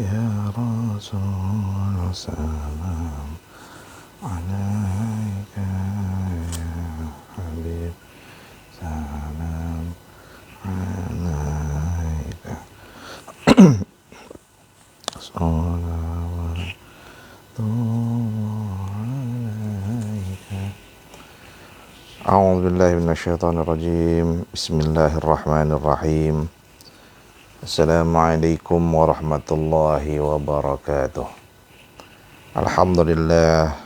Ya Rasul salam alaika, ya Habib salam alaika, salawatullah alaika. A'udzu billahi minasyaitonir rajim. Bismillahirrahmanirrahim. Assalamualaikum warahmatullahi wabarakatuh. Alhamdulillah,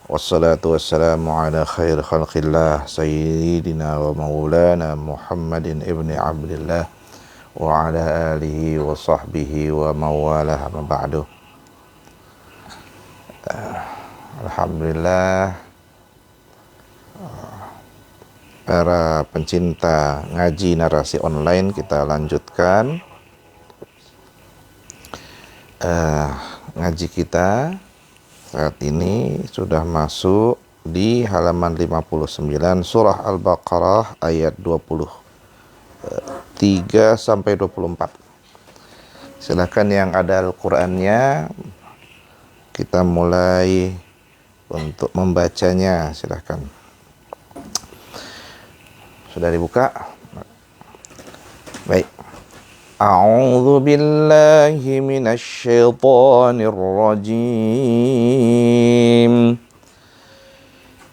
wassalatu wassalamu ala khair khalqillah, sayyidina wa maulana Muhammadin ibni Abdillah wa ala alihi wa sahbihi wa mawalah, ma ba'du. Alhamdulillah, para pencinta ngaji narasi online, kita lanjutkan ngaji kita. Saat ini sudah masuk di halaman 59 surah Al-Baqarah ayat 23 sampai 24. Silakan yang ada Al-Qur'annya, kita mulai untuk membacanya, silakan. Sudah dibuka? Baik. A'udzu billahi minasy syaithanir rajim.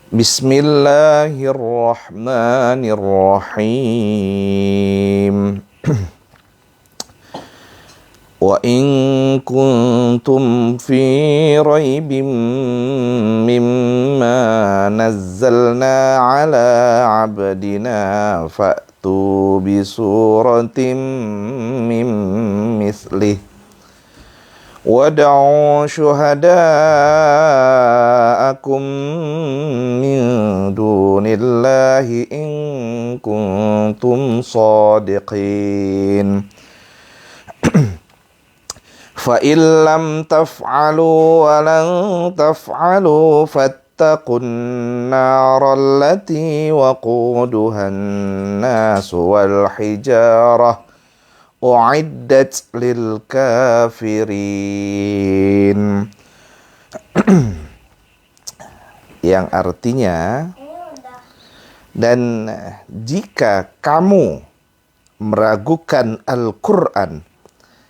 Bismillahirrahmanirrahim. Wa in kuntum fi raibin mimma nazzalna ala 'abdina fa'tu bi suratin min mislih wad'u syuhada'akum min dunillahi in kuntum shadiqin. فَإِن لَّمْ تَفْعَلُوا وَلَن تَفْعَلُوا فَاتَّقُوا النَّارَ الَّتِي وَقُودُهَا النَّاسُ وَالْحِجَارَةُ أُعِدَّتْ لِلْكَافِرِينَ. Yang artinya, dan jika kamu meragukan Al-Qur'an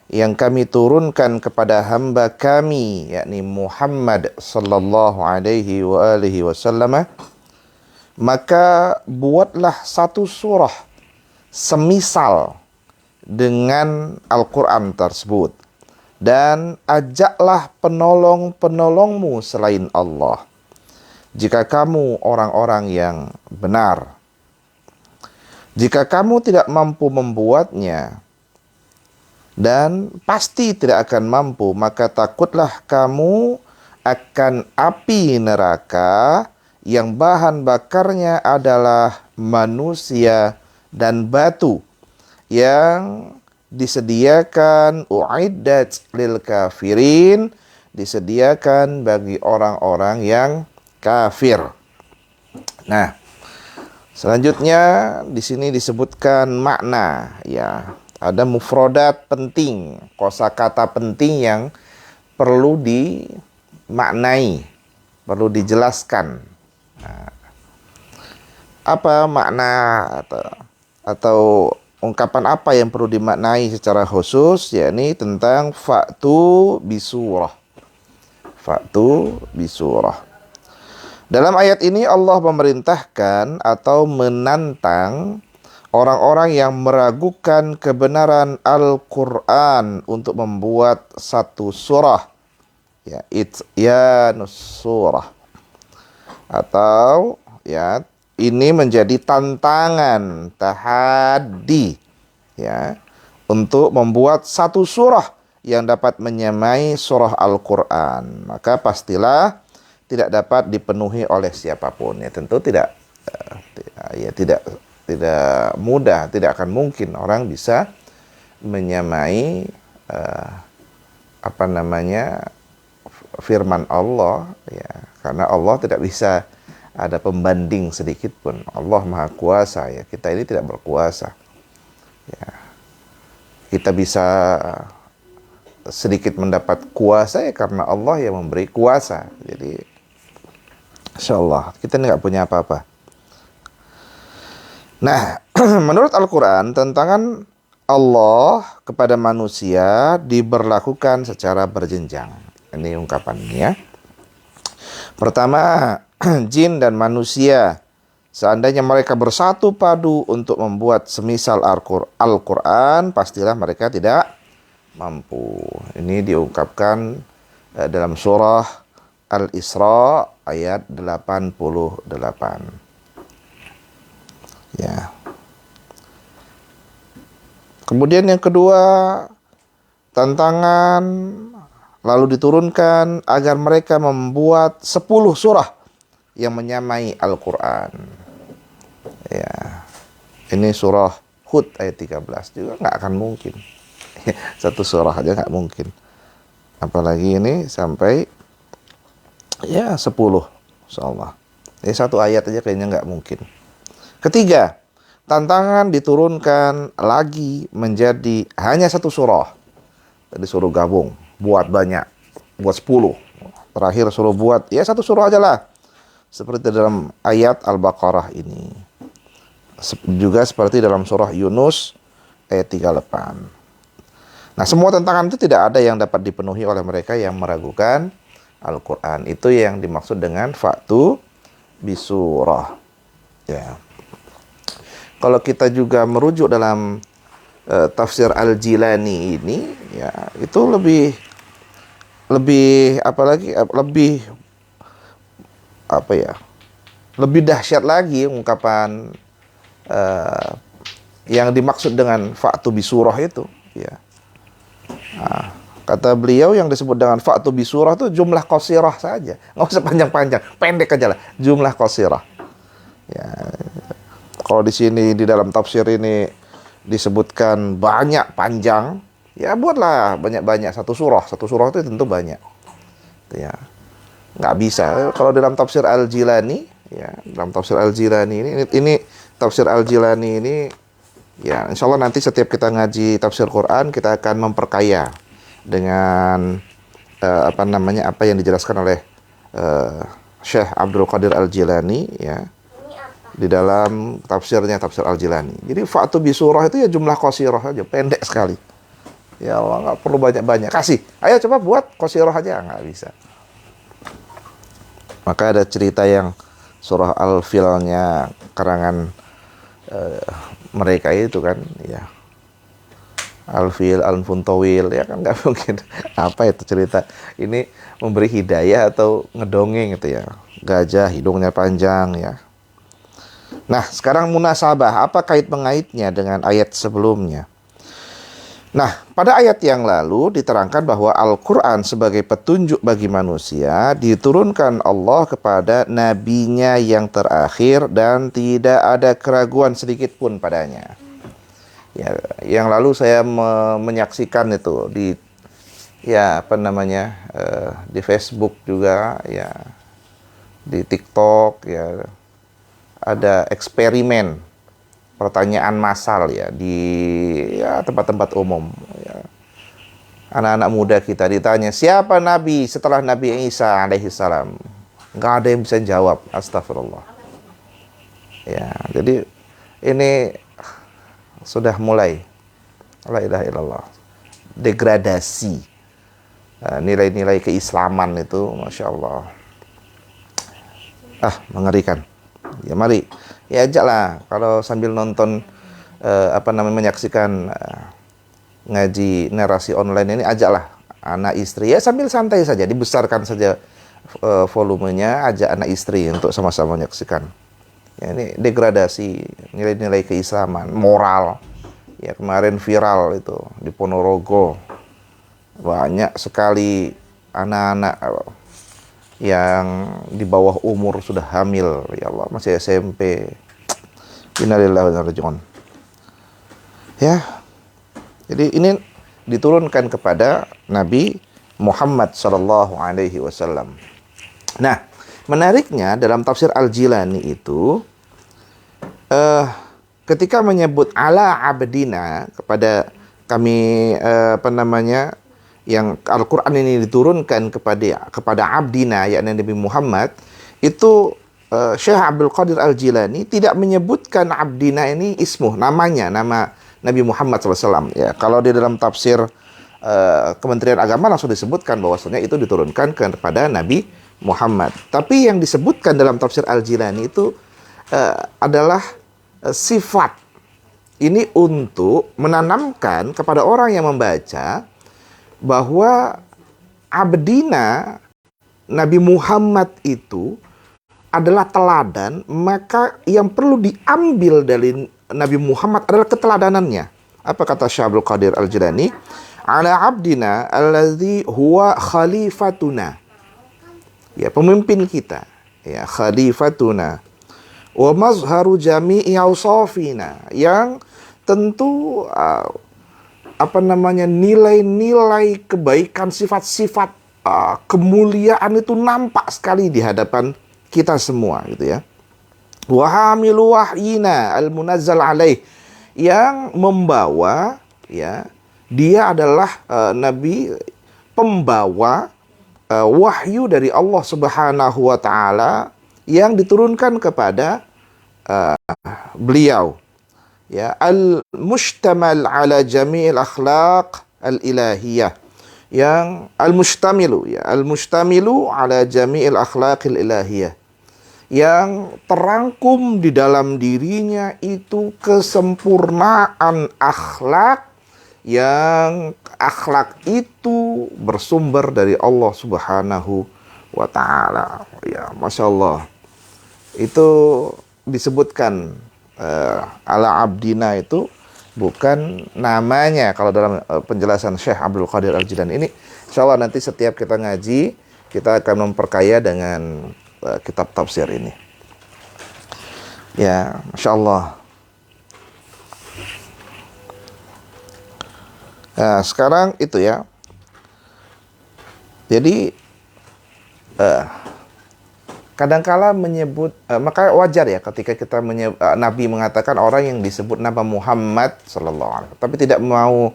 yang kami turunkan kepada hamba kami, yakni Muhammad sallallahu alaihi wa alihi wasallam, maka buatlah satu surah semisal dengan Al-Quran tersebut, dan ajaklah penolong-penolongmu selain Allah, jika kamu orang-orang yang benar. Jika kamu tidak mampu membuatnya, dan pasti tidak akan mampu, maka takutlah kamu akan api neraka yang bahan bakarnya adalah manusia dan batu, yang disediakan uiddat lil kafirin, disediakan bagi orang-orang yang kafir. Nah, selanjutnya di sini disebutkan makna, ya. Ada mufradat penting, kosakata penting yang perlu dimaknai, perlu dijelaskan. Nah, apa makna atau ungkapan apa yang perlu dimaknai secara khusus, yakni tentang fa'tu bisurah. Fa'tu bisurah. Dalam ayat ini Allah memerintahkan atau menantang orang-orang yang meragukan kebenaran Al-Quran untuk membuat satu surah, ya, ityanus surah, atau ya, ini menjadi tantangan, tahaddi, ya, untuk membuat satu surah yang dapat menyamai surah Al-Quran. Maka pastilah tidak dapat dipenuhi oleh siapapun. Ya, tentu tidak mudah, tidak akan mungkin orang bisa menyamai firman Allah, ya, karena Allah tidak bisa ada pembanding sedikit pun. Allah Maha Kuasa, ya, kita ini tidak berkuasa. Ya. Kita bisa sedikit mendapat kuasa ya karena Allah yang memberi kuasa. Jadi insya Allah kita nggak punya apa-apa. Nah, menurut Al-Quran, tantangan Allah kepada manusia diberlakukan secara berjenjang. Ini ungkapannya. Pertama, jin dan manusia, seandainya mereka bersatu padu untuk membuat semisal Al-Quran, pastilah mereka tidak mampu. Ini diungkapkan dalam surah Al-Isra ayat 88. Ya. Kemudian yang kedua, tantangan lalu diturunkan agar mereka membuat 10 surah yang menyamai Al-Quran. Ya. Ini surah Hud ayat 13 juga nggak akan mungkin. Satu surah aja nggak mungkin. Apalagi ini sampai ya 10 insyaallah. Ini satu ayat aja kayaknya nggak mungkin. Ketiga, tantangan diturunkan lagi menjadi hanya satu surah. Tadi suruh gabung, buat banyak, buat 10. Terakhir suruh buat, ya satu surah aja lah. Seperti dalam ayat Al-Baqarah ini. Juga seperti dalam surah Yunus ayat 38. Nah, semua tantangan itu tidak ada yang dapat dipenuhi oleh mereka yang meragukan Al-Quran. Itu yang dimaksud dengan fa'tu bisurah. Ya. Kalau kita juga merujuk dalam tafsir Al-Jilani ini, ya itu lebih lebih dahsyat lagi ungkapan yang dimaksud dengan fa'tu bisurah itu, ya. Nah, kata beliau yang disebut dengan fa'tu bisurah itu jumlah qasirah saja, nggak usah panjang-panjang, pendek aja lah, jumlah qasirah. Ya, kalau di sini di dalam tafsir ini disebutkan banyak panjang, ya buatlah banyak-banyak satu surah itu tentu banyak. Ya, nggak bisa. Kalau dalam tafsir Al-Jilani, ya dalam tafsir Al-Jilani ini tafsir Al-Jilani ini, ya insya Allah nanti setiap kita ngaji tafsir Quran kita akan memperkaya dengan apa yang dijelaskan oleh Syekh Abdul Qadir Al-Jilani, ya, di dalam tafsirnya tafsir Al-Jilani. Jadi fa'tu bisurah itu ya jumlah qasirah aja, pendek sekali. Ya Allah, nggak perlu banyak-banyak. Kasih, ayo coba buat qasirah aja, nggak bisa. Maka ada cerita yang surah Al-Filnya karangan mereka itu kan, ya. Al-Fil, Al-Funtawil, ya kan nggak mungkin. Apa itu cerita? Ini memberi hidayah atau ngedongeng gitu ya. Gajah hidungnya panjang, ya. Nah, sekarang munasabah, apa kait mengaitnya dengan ayat sebelumnya? Nah, pada ayat yang lalu diterangkan bahwa Al-Quran sebagai petunjuk bagi manusia diturunkan Allah kepada nabinya yang terakhir dan tidak ada keraguan sedikit pun padanya. Ya, yang lalu saya menyaksikan itu di di Facebook juga, ya, di TikTok, ya, ada eksperimen pertanyaan massal, ya, di tempat-tempat umum, ya. Anak-anak muda kita ditanya siapa nabi setelah Nabi Isa alaihi salam, nggak ada yang bisa jawab. Astagfirullah. Ya, jadi ini sudah mulai, la ilaha illallah, degradasi nilai-nilai keislaman itu, masya Allah, mengerikan. Ya mari, ya ajaklah kalau sambil nonton menyaksikan ngaji narasi online ini, ajaklah anak istri, ya sambil santai saja, dibesarkan saja volumenya, ajak anak istri untuk sama-sama menyaksikan. Ya, ini degradasi nilai-nilai keislaman, moral. Ya, kemarin viral itu di Ponorogo, banyak sekali anak-anak yang di bawah umur sudah hamil, ya Allah, masih SMP. Innalillahi wa inna ilaihi raji'un. Ya, jadi ini diturunkan kepada Nabi Muhammad sallallahu alaihi wasallam. Nah, menariknya dalam tafsir Al-Jilani itu ketika menyebut ala abdina kepada kami yang Al-Quran ini diturunkan kepada abdina, yakni Nabi Muhammad, itu Syekh Abdul Qadir Al-Jilani tidak menyebutkan abdina ini ismuh, namanya, nama Nabi Muhammad SAW. Ya, kalau di dalam tafsir Kementerian Agama langsung disebutkan bahwasanya itu diturunkan kepada Nabi Muhammad. Tapi yang disebutkan dalam tafsir Al-Jilani itu adalah sifat. Ini untuk menanamkan kepada orang yang membaca bahwa abdina Nabi Muhammad itu adalah teladan, maka yang perlu diambil dari Nabi Muhammad adalah keteladanannya. Apa kata Syekh Abdul Qadir Al-Jilani? Ala abdina alladzi huwa khalifatuna. Ya, pemimpin kita. Ya, khalifatuna. Wa mazharu jami'i awsafina, yang tentu nilai-nilai kebaikan, sifat-sifat kemuliaan itu nampak sekali di hadapan kita semua, gitu ya. Wa hamilu wahyina al-munazzal alaih, yang membawa, ya, dia adalah nabi pembawa wahyu dari Allah Subhanahu wa taala yang diturunkan kepada beliau, ya, al-mushtamal ala jami'il akhlaq al-ilahiyah, yang al-mustamilu ala jami'il akhlaqil ilahiyah, yang terangkum di dalam dirinya itu kesempurnaan akhlak, yang akhlak itu bersumber dari Allah Subhanahu wa ta'ala. Ya, Masya Allah. Itu disebutkan ala abdina itu bukan namanya kalau dalam penjelasan Syekh Abdul Qadir Al-Jilani ini. Insya Allah nanti setiap kita ngaji, kita akan memperkaya dengan kitab tafsir ini. Ya, Masya Allah. Nah, sekarang itu ya. Jadi kadangkala menyebut, maka wajar ya ketika kita Nabi mengatakan orang yang disebut nama Muhammad sallallahu alaihi wasallam, tapi tidak mau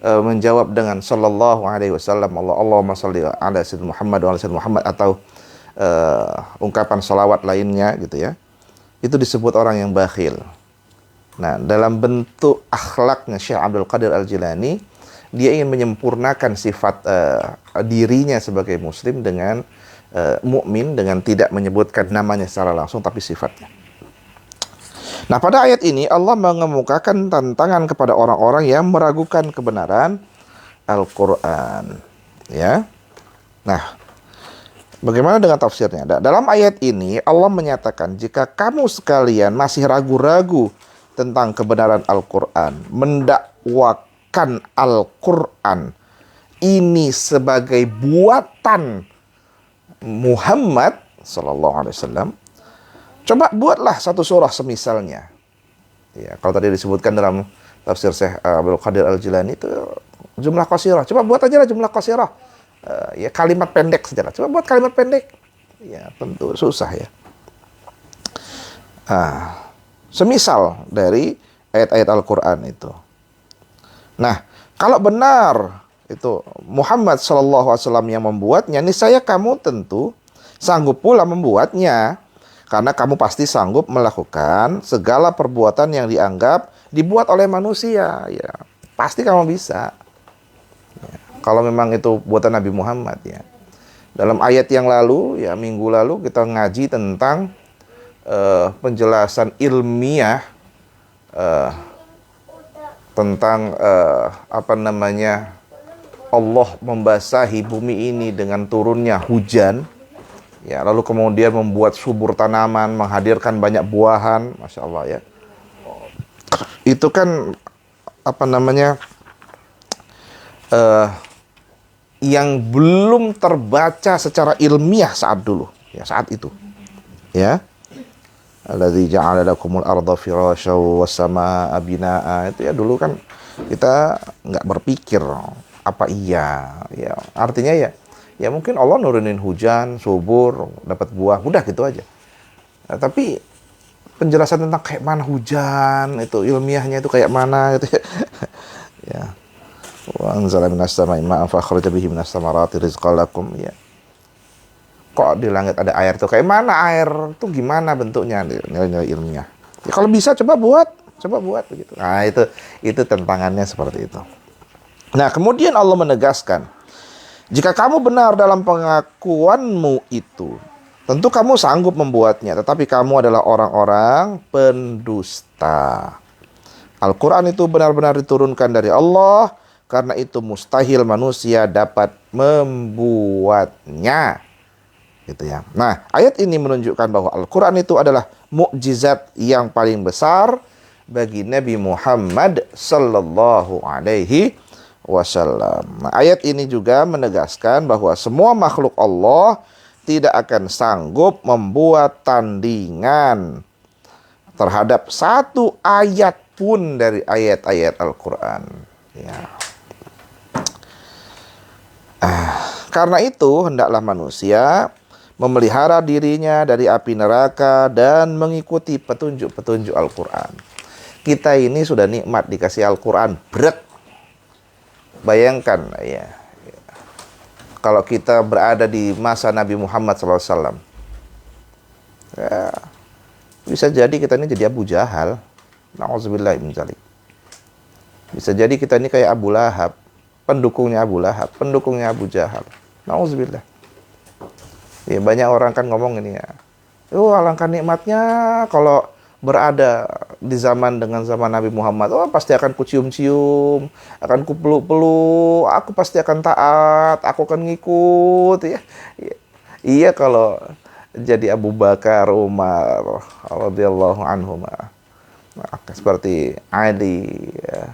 menjawab dengan sallallahu alaihi wasallam, Allahumma shalli ala sayyidina Muhammad wa ala sayyidina Muhammad, atau ungkapan salawat lainnya, gitu ya. Itu disebut orang yang bakhil. Nah, dalam bentuk akhlaknya Syekh Abdul Qadir Al-Jilani, dia ingin menyempurnakan sifat dirinya sebagai muslim dengan mukmin, dengan tidak menyebutkan namanya secara langsung tapi sifatnya. Nah, pada ayat ini Allah mengemukakan tantangan kepada orang-orang yang meragukan kebenaran Al-Qur'an, ya. Nah, bagaimana dengan tafsirnya? Dalam ayat ini Allah menyatakan, jika kamu sekalian masih ragu-ragu tentang kebenaran Al-Qur'an, mendakwakan Al-Qur'an ini sebagai buatan Muhammad sallallahu alaihi wasallam, coba buatlah satu surah semisalnya. Ya, kalau tadi disebutkan dalam tafsir Syekh Abdul Qadir Al-Jilani itu jumlah qasirah. Coba buat aja lah jumlah qasirah. Ya, kalimat pendek saja lah. Coba buat kalimat pendek. Ya, tentu susah ya. Semisal dari ayat-ayat Al-Qur'an itu. Nah, kalau benar itu Muhammad sallallahu alaihi wasallam yang membuatnya, niscaya kamu tentu sanggup pula membuatnya, karena kamu pasti sanggup melakukan segala perbuatan yang dianggap dibuat oleh manusia. Ya, pasti kamu bisa. Ya, kalau memang itu buatan Nabi Muhammad, ya. Dalam ayat yang lalu, ya, minggu lalu kita ngaji tentang penjelasan ilmiah tentang Allah membasahi bumi ini dengan turunnya hujan, ya, lalu kemudian membuat subur tanaman, menghadirkan banyak buahan, Masya Allah, ya. Itu kan yang belum terbaca secara ilmiah saat dulu, ya, saat itu, ya. Alladzi ja'ala lakumul arda firasyan was samaa'a binaa'a, itu ya dulu kan kita nggak berpikir apa iya, ya, artinya ya mungkin Allah nurunin hujan, subur, dapat buah, udah gitu aja. Nah, tapi penjelasan tentang kayak mana hujan itu ilmiahnya itu kayak mana gitu ya. Ya. Wa anzala minas sama'i ma'an fa akhraja bihi minas samarati rizqan lakum, ya. Kok di langit ada air tuh? Kayak mana air tuh, gimana bentuknya? Nilai-nilai ilmiah. Ya, kalau bisa coba buat begitu. Nah, itu tantangannya seperti itu. Nah, kemudian Allah menegaskan, jika kamu benar dalam pengakuanmu itu, tentu kamu sanggup membuatnya, tetapi kamu adalah orang-orang pendusta. Al-Quran itu benar-benar diturunkan dari Allah, karena itu mustahil manusia dapat membuatnya. Gitu ya. Nah, ayat ini menunjukkan bahwa Al-Quran itu adalah mukjizat yang paling besar bagi Nabi Muhammad sallallahu alaihi wasallam. Nah, ayat ini juga menegaskan bahwa semua makhluk Allah tidak akan sanggup membuat tandingan terhadap satu ayat pun dari ayat-ayat Al-Quran. Ya. Karena itu, hendaklah manusia memelihara dirinya dari api neraka dan mengikuti petunjuk-petunjuk Al-Quran. Kita ini sudah nikmat dikasih Al-Quran, berat. Bayangkan, ya, kalau kita berada di masa Nabi Muhammad SAW, ya, bisa jadi kita ini jadi Abu Jahal. Na'udzubillah min dzalik. Bisa jadi kita ini kayak Abu Lahab, pendukungnya Abu Lahab, pendukungnya Abu Jahal. Na'udzubillah. Ya, banyak orang kan ngomong ini ya, alangkah nikmatnya kalau berada di zaman dengan zaman Nabi Muhammad. Pasti akan kucium-cium, akan kupeluk-peluk, aku pasti akan taat, aku akan ngikut, ya. Iya, kalau jadi Abu Bakar, Umar radhiyallahu anhum, seperti Ali, ya,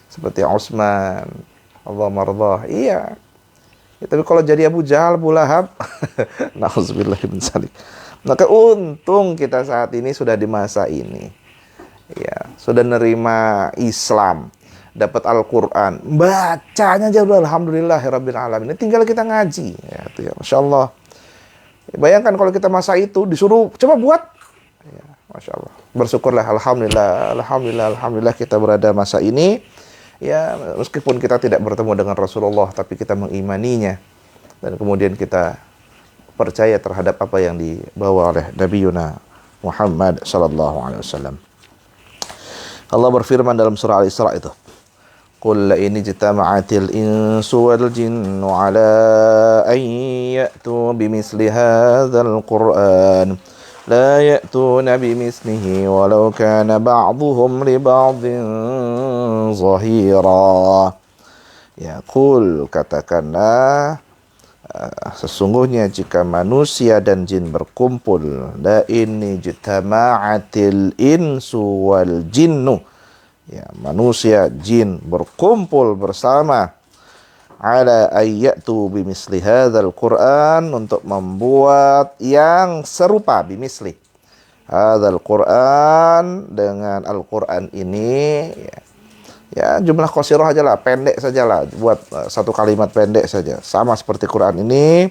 seperti Utsman, Allah mardah, iya. Ya, tapi kalau jadi Abu Jahal, Abu Lahab, na'udzubillah min dzalik. Maka untung kita saat ini sudah di masa ini, ya, sudah nerima Islam, dapat Al-Quran, bacanya aja udah alhamdulillahirabbil alamin. Tinggal kita ngaji, ya, itu ya, masya Allah. Ya, bayangkan kalau kita masa itu disuruh coba buat, ya, masya Allah. Bersyukurlah, alhamdulillah kita berada masa ini. Ya, meskipun kita tidak bertemu dengan Rasulullah, tapi kita mengimaninya dan kemudian kita percaya terhadap apa yang dibawa oleh Nabi Yuna Muhammad sallallahu alaihi wasallam. Allah berfirman dalam surah Al-Isra itu, "Qul in ijtama'atil insu wal jinnu 'ala an ya'tu bimithli hadzal Qur'an la ya'tuna bimithlihi walau kana ba'dhuhum li ba'dhin zahira." Ya, qul, katakanlah, sesungguhnya jika manusia dan jin berkumpul, la inni jitama'atil insu wal jinnu, ya, manusia jin berkumpul bersama, ala ayyatu bimisli hadzal Qur'an, untuk membuat yang serupa, bimisli hadzal Qur'an, dengan Al-Qur'an ini, ya, jumlah qasirah aja lah, pendek saja lah, buat satu kalimat pendek saja, sama seperti Quran ini,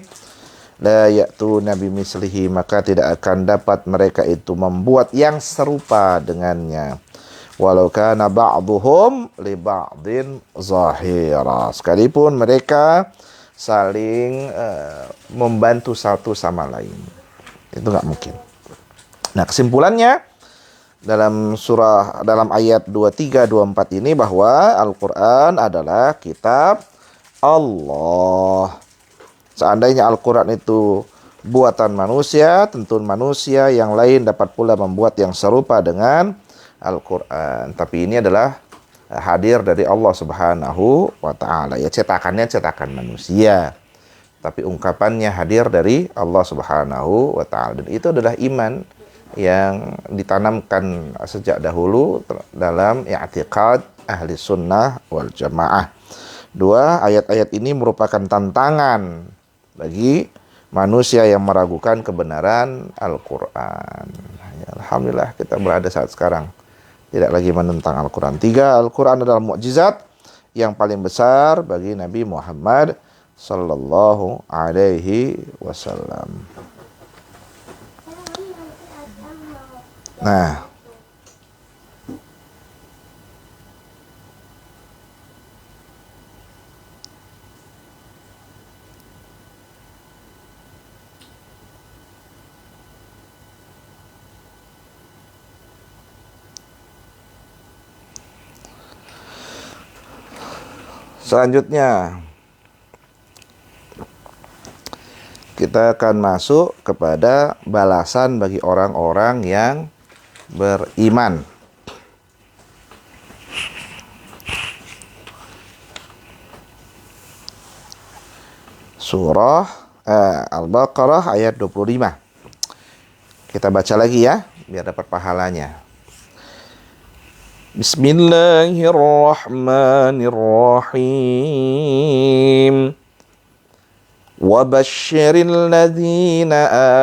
la ya'tu nabi mislihi, maka tidak akan dapat mereka itu membuat yang serupa dengannya, walau kana ba'duhum li ba'din zahira, sekalipun mereka saling membantu satu sama lain, itu nggak mungkin. Nah, kesimpulannya dalam ayat 23 24 ini bahwa Al-Qur'an adalah kitab Allah. Seandainya Al-Qur'an itu buatan manusia, tentu manusia yang lain dapat pula membuat yang serupa dengan Al-Qur'an. Tapi ini adalah hadir dari Allah Subhanahu wa taala. Ya, cetakannya cetakan manusia, tapi ungkapannya hadir dari Allah Subhanahu wa taala. Dan itu adalah iman yang ditanamkan sejak dahulu dalam i'tiqad ahli sunnah wal jamaah. Dua ayat-ayat ini merupakan tantangan bagi manusia yang meragukan kebenaran Al-Quran. Ya, alhamdulillah kita berada saat sekarang tidak lagi menentang Al-Quran. Tiga, Al-Quran adalah mukjizat yang paling besar bagi Nabi Muhammad sallallahu alaihi wasallam. Nah, Selanjutnya kita akan masuk kepada balasan bagi orang-orang yang beriman. Surah Al-Baqarah ayat 25. Kita baca lagi ya, biar dapat pahalanya. Bismillahirrahmanirrahim. وَبَشِّرِ الَّذِينَ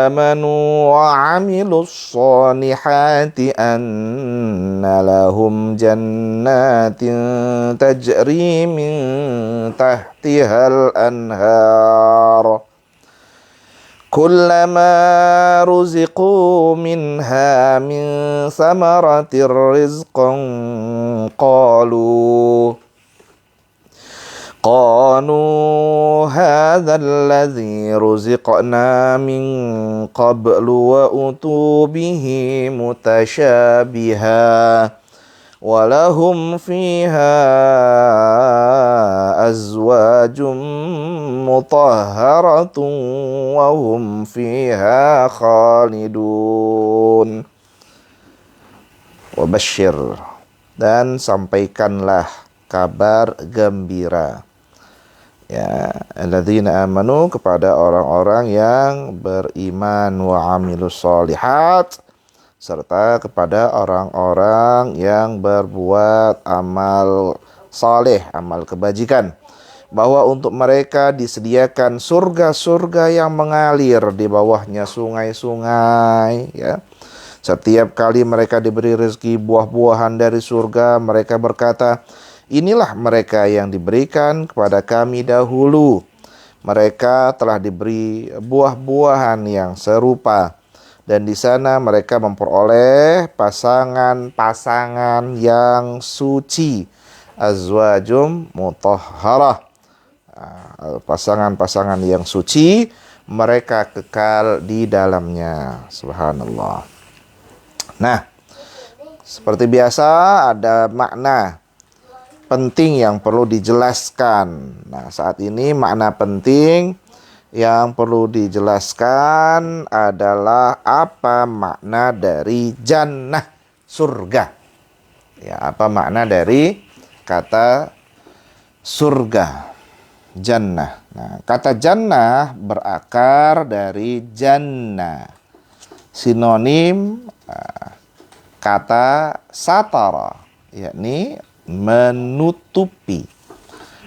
آمَنُوا وَعَمِلُوا الصَّالِحَاتِ أَنَّ لَهُمْ جَنَّاتٍ تَجْرِي مِنْ تَحْتِهَا الْأَنْهَارُ كُلَّمَا رُزِقُوا مِنْهَا مِنْ ثَمَرَةٍ رِزْقًا قالوا هذا الذي رزقنا من قبل وأتوا به متشابها ولهم فيها أزواج مطهرة وهم فيها خالدون. Wabashir, dan sampaikanlah kabar gembira, ya, alladzina amanu, kepada orang-orang yang beriman, wa amilus sholihat, serta kepada orang-orang yang berbuat amal saleh, amal kebajikan, bahwa untuk mereka disediakan surga-surga yang mengalir di bawahnya sungai-sungai, ya. Setiap kali mereka diberi rezeki buah-buahan dari surga, mereka berkata, inilah mereka yang diberikan kepada kami dahulu. Mereka telah diberi buah-buahan yang serupa, dan di sana mereka memperoleh pasangan-pasangan yang suci, azwajum mutahharah, pasangan-pasangan yang suci, mereka kekal di dalamnya. Subhanallah. Nah, seperti biasa ada makna penting yang perlu dijelaskan. Nah, saat ini makna penting yang perlu dijelaskan adalah apa makna dari jannah, surga. Ya, apa makna dari kata surga, jannah. Nah, kata jannah berakar dari jannah, sinonim kata satara, yakni menutupi,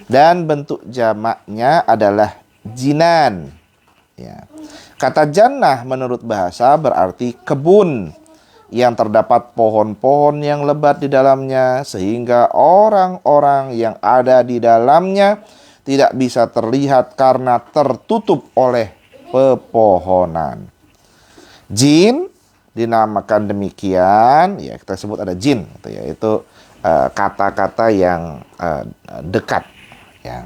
dan bentuk jamaknya adalah jinan, ya. Kata jannah menurut bahasa berarti kebun yang terdapat pohon-pohon yang lebat di dalamnya, sehingga orang-orang yang ada di dalamnya tidak bisa terlihat karena tertutup oleh pepohonan. Jin dinamakan demikian, ya, kita sebut ada jin, yaitu kata-kata yang dekat, ya,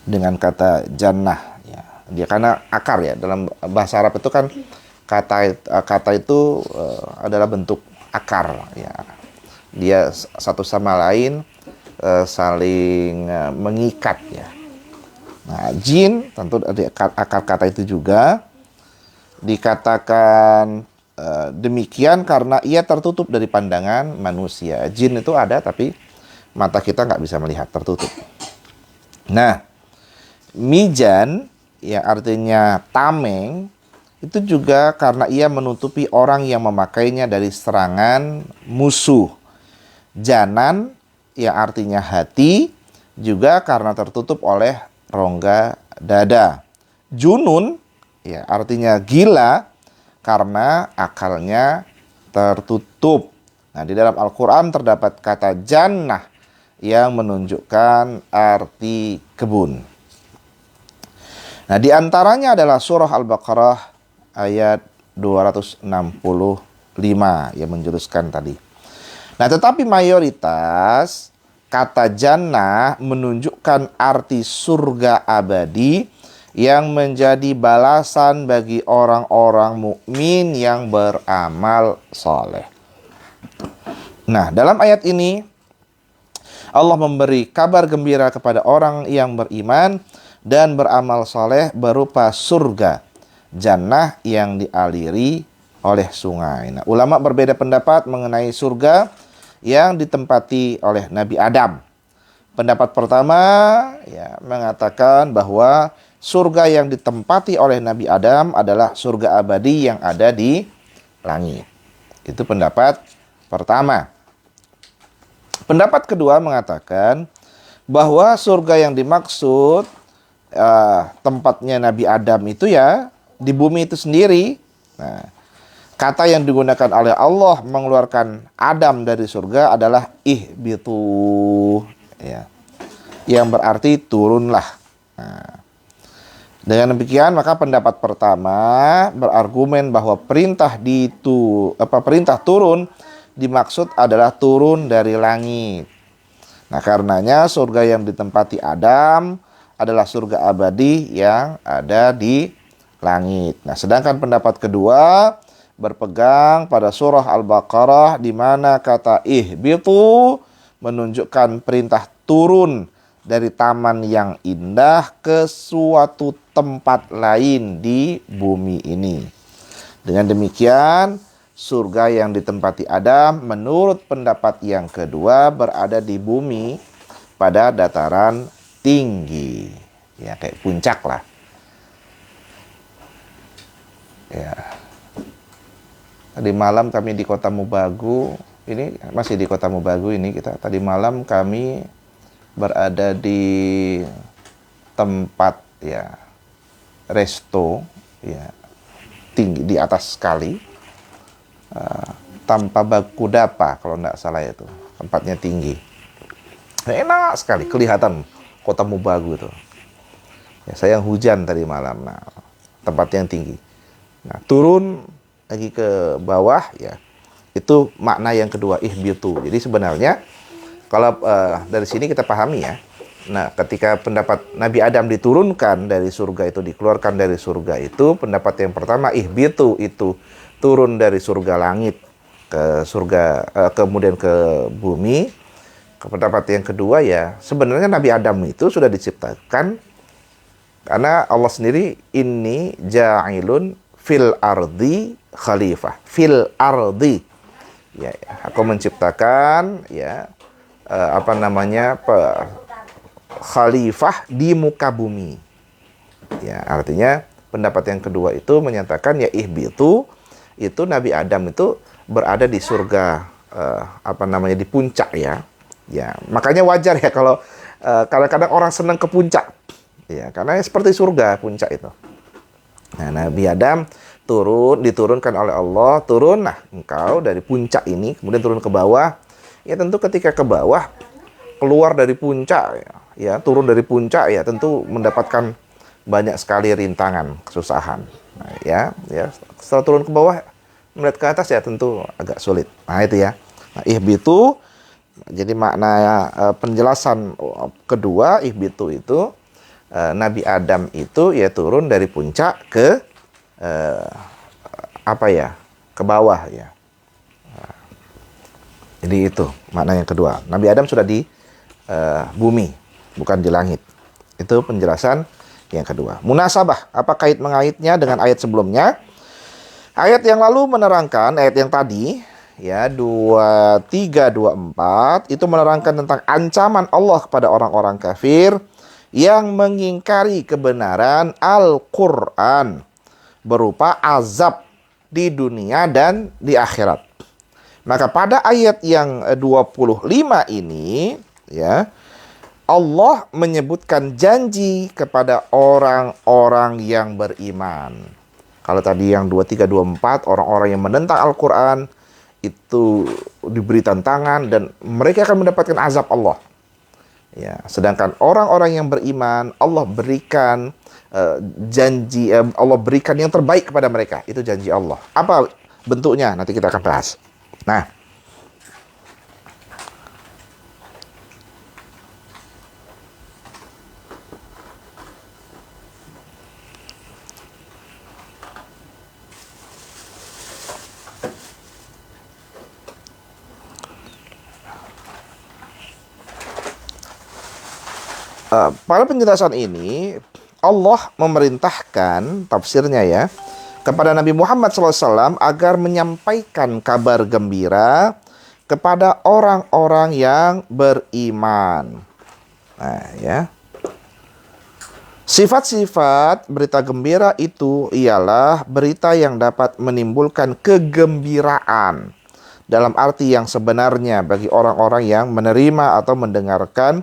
dengan kata jannah, ya. Dia karena akar, ya, dalam bahasa Arab itu kan kata itu adalah bentuk akar, ya. Dia satu sama lain saling mengikat, ya. Nah, jin tentu ada akar kata itu juga dikatakan demikian karena ia tertutup dari pandangan manusia. Jin itu ada tapi mata kita nggak bisa melihat, tertutup. Nah, mijan yang artinya tameng itu juga karena ia menutupi orang yang memakainya dari serangan musuh. Janan yang artinya hati juga karena tertutup oleh rongga dada. Junun, ya, artinya gila karena akalnya tertutup. Nah, di dalam Al-Quran terdapat kata jannah yang menunjukkan arti kebun. Nah, di antaranya adalah surah Al-Baqarah ayat 265 yang menjuruskan tadi. Nah, tetapi mayoritas kata jannah menunjukkan arti surga abadi yang menjadi balasan bagi orang-orang mukmin yang beramal saleh. Nah, dalam ayat ini Allah memberi kabar gembira kepada orang yang beriman dan beramal soleh berupa surga, jannah yang dialiri oleh sungai. Nah, ulama berbeda pendapat mengenai surga yang ditempati oleh Nabi Adam. Pendapat pertama ya mengatakan bahwa surga yang ditempati oleh Nabi Adam adalah surga abadi yang ada di langit. Itu pendapat pertama. Pendapat kedua mengatakan bahwa surga yang dimaksud tempatnya Nabi Adam itu ya di bumi itu sendiri. Nah, kata yang digunakan oleh Allah mengeluarkan Adam dari surga adalah ihbitu, ya, yang berarti turunlah. Nah, dengan demikian maka pendapat pertama berargumen bahwa perintah turun dimaksud adalah turun dari langit. Nah, karenanya surga yang ditempati Adam adalah surga abadi yang ada di langit. Nah, sedangkan pendapat kedua berpegang pada surah Al-Baqarah di mana kata ihbitu menunjukkan perintah turun dari taman yang indah ke suatu tempat lain di bumi ini. Dengan demikian, surga yang ditempati Adam menurut pendapat yang kedua berada di bumi pada dataran tinggi. Ya, kayak puncak lah. Ya. Tadi malam kami di Kota Mubagu, ini masih di Kota Mubagu ini kita. Tadi malam kami berada di tempat ya resto ya tinggi di atas sekali, tanpa baku dapa kalau tidak salah itu tempatnya tinggi. Enak sekali kelihatan Kota Mubagu itu. Ya, saya hujan tadi malam. Nah, tempat yang tinggi. Nah, turun lagi ke bawah ya. Itu makna yang kedua ihbitu. Jadi sebenarnya kalau dari sini kita pahami ya. Nah, ketika pendapat Nabi Adam diturunkan dari surga itu, dikeluarkan dari surga itu, pendapat yang pertama ihbitu itu turun dari surga langit ke surga, kemudian ke bumi. Pendapat yang kedua ya, sebenarnya Nabi Adam itu sudah diciptakan karena Allah sendiri inni ja'ilun fil ardi khalifah. Fil ardi. Ya, aku menciptakan ya khalifah di muka bumi. Ya, artinya pendapat yang kedua itu menyatakan ya ihbitu itu Nabi Adam itu berada di surga di puncak ya. Ya, makanya wajar ya kalau kadang-kadang orang senang ke puncak. Ya, karena seperti surga puncak itu. Nah, Nabi Adam diturunkan oleh Allah, nah engkau dari puncak ini, kemudian turun ke bawah. Ya tentu ketika ke bawah, keluar dari puncak, ya turun dari puncak, ya tentu mendapatkan banyak sekali rintangan, kesusahan. Nah, ya setelah turun ke bawah, melihat ke atas ya tentu agak sulit. Nah itu ya. Nah, ihbitu, jadi makna penjelasan kedua ihbitu itu Nabi Adam itu ya turun dari puncak ke ke bawah ya. Jadi itu makna yang kedua. Nabi Adam sudah di bumi, bukan di langit. Itu penjelasan yang kedua. Munasabah, apa kait mengaitnya dengan ayat sebelumnya? Ayat yang lalu menerangkan, ayat yang tadi ya 23-24 itu menerangkan tentang ancaman Allah kepada orang-orang kafir yang mengingkari kebenaran Al-Qur'an berupa azab di dunia dan di akhirat. Maka pada ayat yang 25 ini ya Allah menyebutkan janji kepada orang-orang yang beriman. Kalau tadi yang 23-24 orang-orang yang menentang Al-Qur'an itu diberi tantangan dan mereka akan mendapatkan azab Allah. Ya, sedangkan orang-orang yang beriman Allah berikan janji, Allah berikan yang terbaik kepada mereka. Itu janji Allah. Apa bentuknya? Nanti kita akan bahas. Nah, Pada penjelasan ini Allah memerintahkan tafsirnya ya kepada Nabi Muhammad SAW agar menyampaikan kabar gembira kepada orang-orang yang beriman. Nah, ya. Sifat-sifat berita gembira itu ialah berita yang dapat menimbulkan kegembiraan dalam arti yang sebenarnya bagi orang-orang yang menerima atau mendengarkan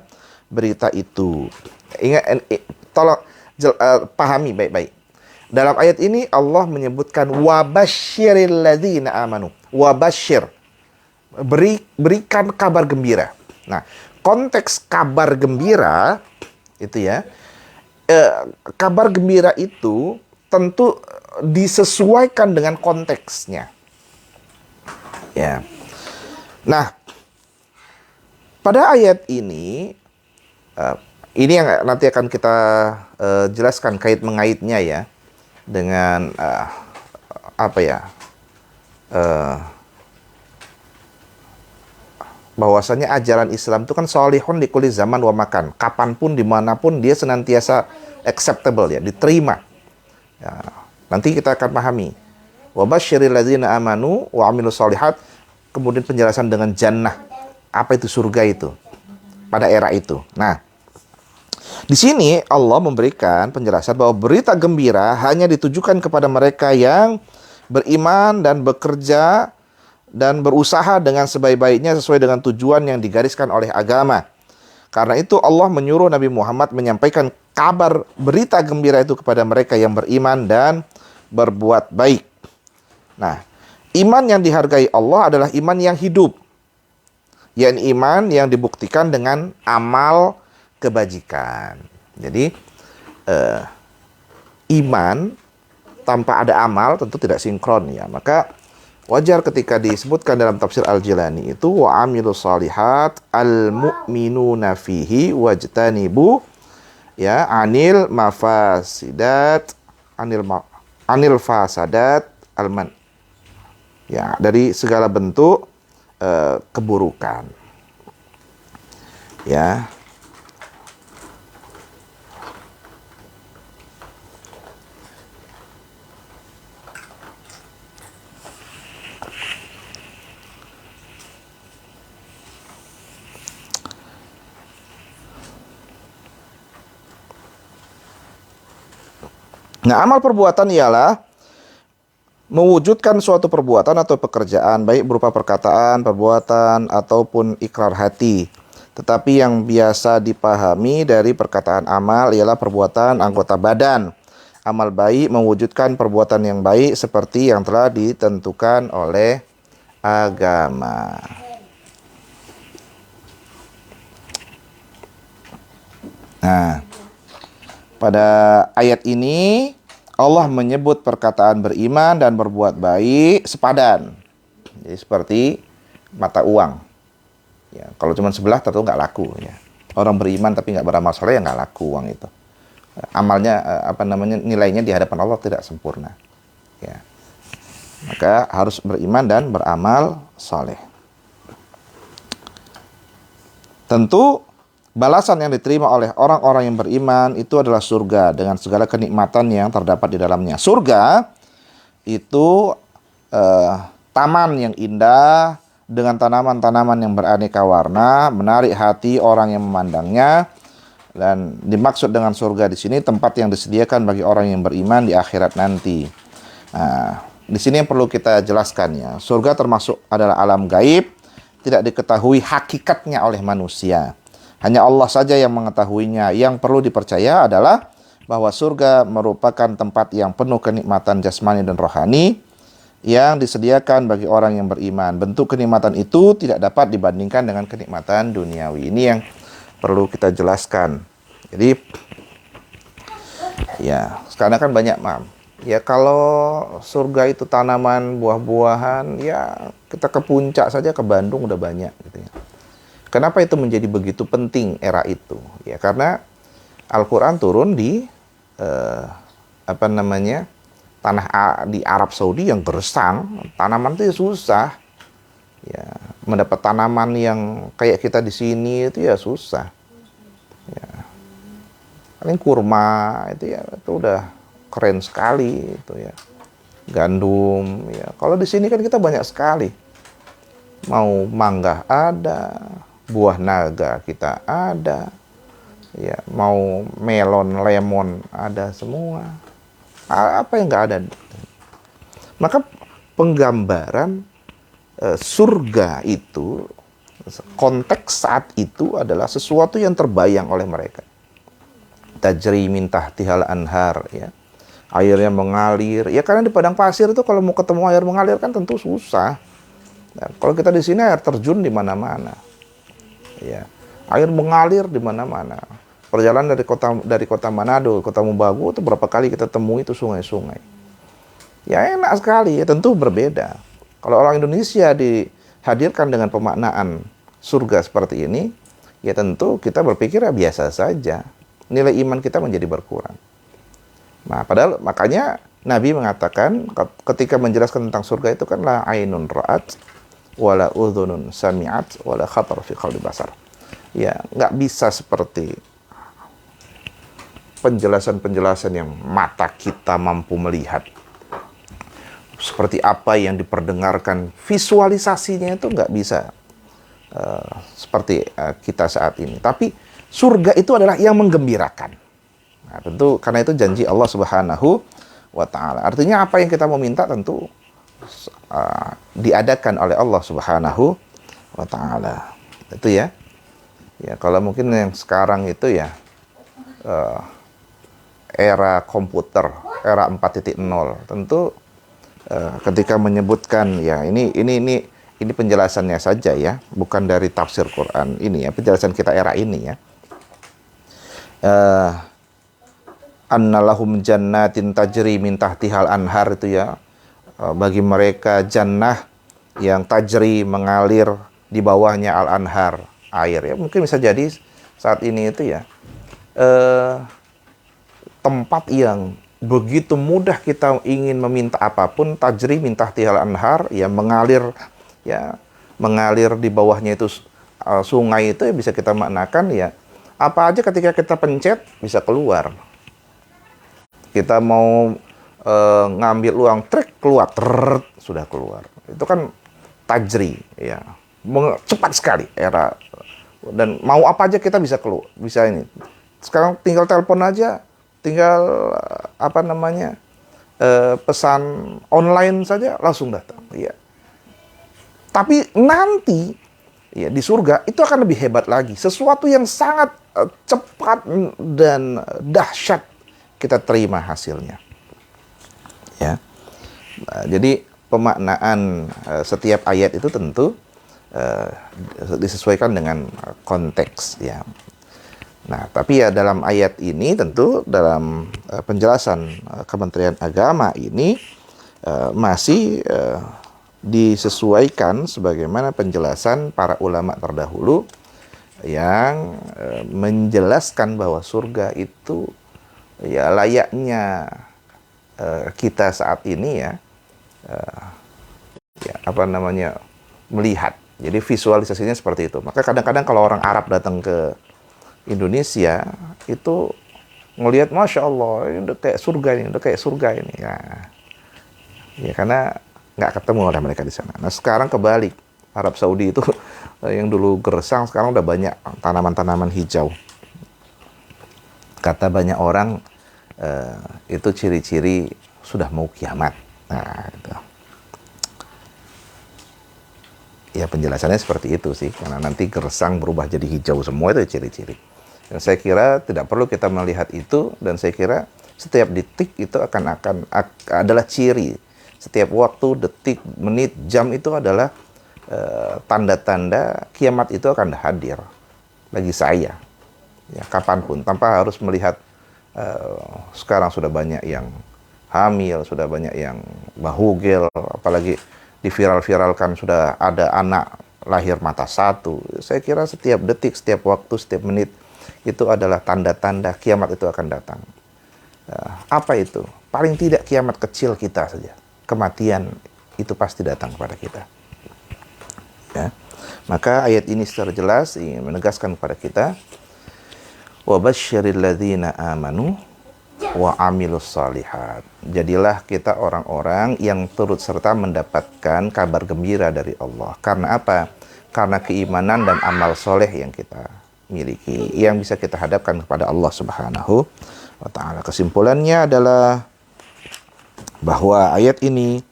berita itu. Ingat, tolong pahami baik-baik. Dalam ayat ini Allah menyebutkan wabasyiril ladzina amanu. Wabasyir. Berikan kabar gembira. Nah, konteks kabar gembira itu ya, kabar gembira itu tentu disesuaikan dengan konteksnya. Ya. Nah, pada ayat ini yang nanti akan kita jelaskan kait mengaitnya ya dengan bahwasanya ajaran Islam itu kan sholihun di kulli zaman wa makan. Kapanpun, dimanapun dia senantiasa acceptable ya, diterima. Ya, nanti kita akan pahami. Wa basyiril ladzina amanu wa amilus sholihat. Kemudian penjelasan dengan jannah. Apa itu surga itu? Pada era itu. Nah, di sini Allah memberikan penjelasan bahwa berita gembira hanya ditujukan kepada mereka yang beriman dan bekerja dan berusaha dengan sebaik-baiknya sesuai dengan tujuan yang digariskan oleh agama. Karena itu Allah menyuruh Nabi Muhammad menyampaikan kabar berita gembira itu kepada mereka yang beriman dan berbuat baik. Nah, iman yang dihargai Allah adalah iman yang hidup, yakni iman yang dibuktikan dengan amal kebajikan. Jadi iman tanpa ada amal tentu tidak sinkron ya. Maka wajar ketika disebutkan dalam tafsir Al-Jilani itu wa amilus shalihat al-mu'minuna fihi wajtanibu ya anil mafasidat anil fasadat alman. Ya, dari segala bentuk keburukan. Ya. Nah, amal perbuatan ialah mewujudkan suatu perbuatan atau pekerjaan, baik berupa perkataan, perbuatan, ataupun ikrar hati. Tetapi yang biasa dipahami dari perkataan amal ialah perbuatan anggota badan. Amal baik mewujudkan perbuatan yang baik seperti yang telah ditentukan oleh agama. Nah, pada ayat ini Allah menyebut perkataan beriman dan berbuat baik sepadan. Jadi seperti mata uang. Ya, kalau cuma sebelah tentu nggak laku. Ya. Orang beriman tapi nggak beramal soleh ya nggak laku uang itu. Amalnya nilainya di hadapan Allah tidak sempurna. Ya. Maka harus beriman dan beramal soleh. Tentu balasan yang diterima oleh orang-orang yang beriman itu adalah surga dengan segala kenikmatan yang terdapat di dalamnya. Surga itu taman yang indah dengan tanaman-tanaman yang beraneka warna, menarik hati orang yang memandangnya. Dan dimaksud dengan surga di sini tempat yang disediakan bagi orang yang beriman di akhirat nanti. Nah, di sini yang perlu kita jelaskan ya, surga termasuk adalah alam gaib, tidak diketahui hakikatnya oleh manusia. Hanya Allah saja yang mengetahuinya. Yang perlu dipercaya adalah bahwa surga merupakan tempat yang penuh kenikmatan jasmani dan rohani yang disediakan bagi orang yang beriman. Bentuk kenikmatan itu tidak dapat dibandingkan dengan kenikmatan duniawi. Ini yang perlu kita jelaskan. Jadi, ya, sekarang kan banyak, ya kalau surga itu tanaman, buah-buahan, ya kita ke puncak saja, ke Bandung udah banyak gitu ya. Kenapa itu menjadi begitu penting era itu? Ya karena Al-Quran turun di tanah di Arab Saudi yang gersang, tanaman itu ya susah. Ya, mendapat tanaman yang kayak kita di sini itu ya susah. Ya. Paling kurma itu ya, itu udah keren sekali itu ya. Gandum ya. Kalau di sini kan kita banyak sekali. Mau mangga ada, buah naga kita ada, ya mau melon, lemon ada semua. Apa yang nggak ada? Maka penggambaran surga itu, konteks saat itu adalah sesuatu yang terbayang oleh mereka. Tajri min tahtihal anhar, ya. Airnya mengalir. Ya karena di padang pasir itu kalau mau ketemu air mengalir kan tentu susah. Nah, kalau kita di sini air terjun di mana-mana. Ya. Air mengalir di mana-mana. Perjalanan dari kota Manado, kota Mubagu itu berapa kali kita temui itu sungai-sungai. Ya enak sekali, ya tentu berbeda. Kalau orang Indonesia dihadirkan dengan pemaknaan surga seperti ini, ya tentu kita berpikir ya biasa saja. Nilai iman kita menjadi berkurang. Nah, padahal makanya Nabi mengatakan ketika menjelaskan tentang surga itu kan la ainun ra'at wala udhunun sami'at wala khatar fi qalbi basar. Ya, nggak bisa seperti penjelasan-penjelasan yang mata kita mampu melihat. Seperti apa yang diperdengarkan, visualisasinya itu nggak bisa seperti kita saat ini. Tapi surga itu adalah yang menggembirakan. Nah, tentu karena itu janji Allah Subhanahu wa Ta'ala. Artinya apa yang kita mau minta tentu diadakan oleh Allah Subhanahu wa Ta'ala. Itu ya. Ya, kalau mungkin yang sekarang itu ya era komputer, era 4.0, tentu ketika menyebutkan ya ini penjelasannya saja ya, bukan dari tafsir Quran ini ya, penjelasan kita era ini ya. Annalahum jannatin tajri min tahtihal anhar itu ya, bagi mereka jannah yang tajri mengalir di bawahnya al anhar, air ya. Mungkin bisa jadi saat ini itu ya tempat yang begitu mudah kita ingin meminta apapun, tajri min tahtihal anhar ya, mengalir di bawahnya itu sungai itu ya, bisa kita maknakan ya apa aja ketika kita pencet bisa keluar. Kita mau ngambil uang, trik keluar, sudah keluar. Itu kan tajri ya, cepat sekali era, dan mau apa aja kita bisa keluar, bisa ini. Sekarang tinggal telepon aja, tinggal pesan online saja langsung datang ya. Tapi nanti ya di surga itu akan lebih hebat lagi, sesuatu yang sangat cepat dan dahsyat kita terima hasilnya ya. Nah, jadi pemaknaan setiap ayat itu tentu disesuaikan dengan konteks ya. Nah, tapi ya dalam ayat ini tentu dalam penjelasan Kementerian Agama ini masih disesuaikan sebagaimana penjelasan para ulama terdahulu yang menjelaskan bahwa surga itu ya layaknya kita saat ini ya, melihat. Jadi visualisasinya seperti itu. Maka kadang-kadang kalau orang Arab datang ke Indonesia itu ngelihat, masya Allah, ini udah kayak surga ini, udah kayak surga ini ya karena nggak ketemu oleh mereka di sana. Nah sekarang kebalik, Arab Saudi itu yang dulu gersang sekarang udah banyak tanaman-tanaman hijau. Kata banyak orang itu ciri-ciri sudah mau kiamat. Nah, itu. Ya penjelasannya seperti itu sih, karena nanti gersang berubah jadi hijau semua itu ciri-ciri. Dan saya kira tidak perlu kita melihat itu, dan saya kira setiap detik itu adalah ciri. Setiap waktu, detik, menit, jam itu adalah tanda-tanda kiamat itu akan hadir bagi saya. Ya, kapanpun, tanpa harus melihat sekarang sudah banyak yang hamil, sudah banyak yang bahugel, apalagi diviral-viralkan sudah ada anak lahir mata satu. Saya kira setiap detik, setiap waktu, setiap menit itu adalah tanda-tanda kiamat itu akan datang. Apa itu? Paling tidak kiamat kecil kita saja. Kematian itu pasti datang kepada kita. Ya. Maka ayat ini secara jelas ingin menegaskan kepada kita Wa basyiril ladzina amanu wa amilus solihat. Jadilah kita orang-orang yang turut serta mendapatkan kabar gembira dari Allah. Karena apa? Karena keimanan dan amal soleh yang kita miliki, yang bisa kita hadapkan kepada Allah Subhanahu wa ta'ala. Kesimpulannya adalah bahwa ayat ini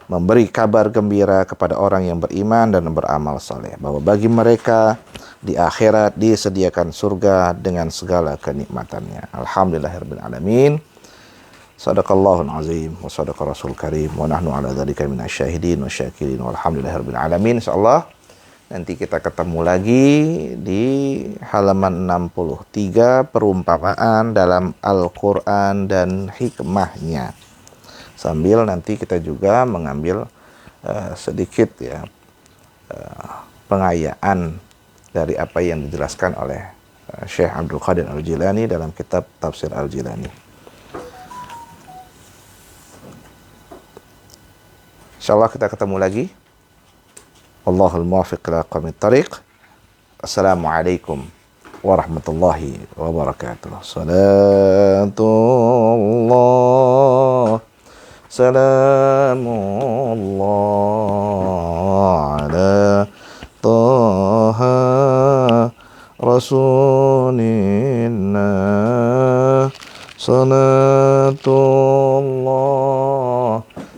memberi kabar gembira kepada orang yang beriman dan beramal soleh, bahwa bagi mereka di akhirat disediakan surga dengan segala kenikmatannya. Alhamdulillahirabbil alamin. Shadaqallahul azim wa shadaqa rasul karim wa nahnu ala dzalika minasyahidin wa syakirin walhamdulillahirabbil alamin. Insyaallah nanti kita ketemu lagi di halaman 63, perumpamaan dalam Al-Qur'an dan hikmahnya. Sambil nanti kita juga mengambil sedikit ya pengayaan dari apa yang dijelaskan oleh Syekh Abdul Qadir Al-Jilani dalam kitab Tafsir Al-Jilani. Insyaallah kita ketemu lagi. Wallahul muwaffiq ila aqwamit thariq. Assalamualaikum warahmatullahi wabarakatuh. Salatullah Salamullah ala Taha Rasulillah. Salatullah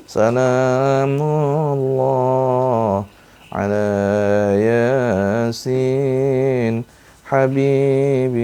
Salamullah ala Yasin Habibillah.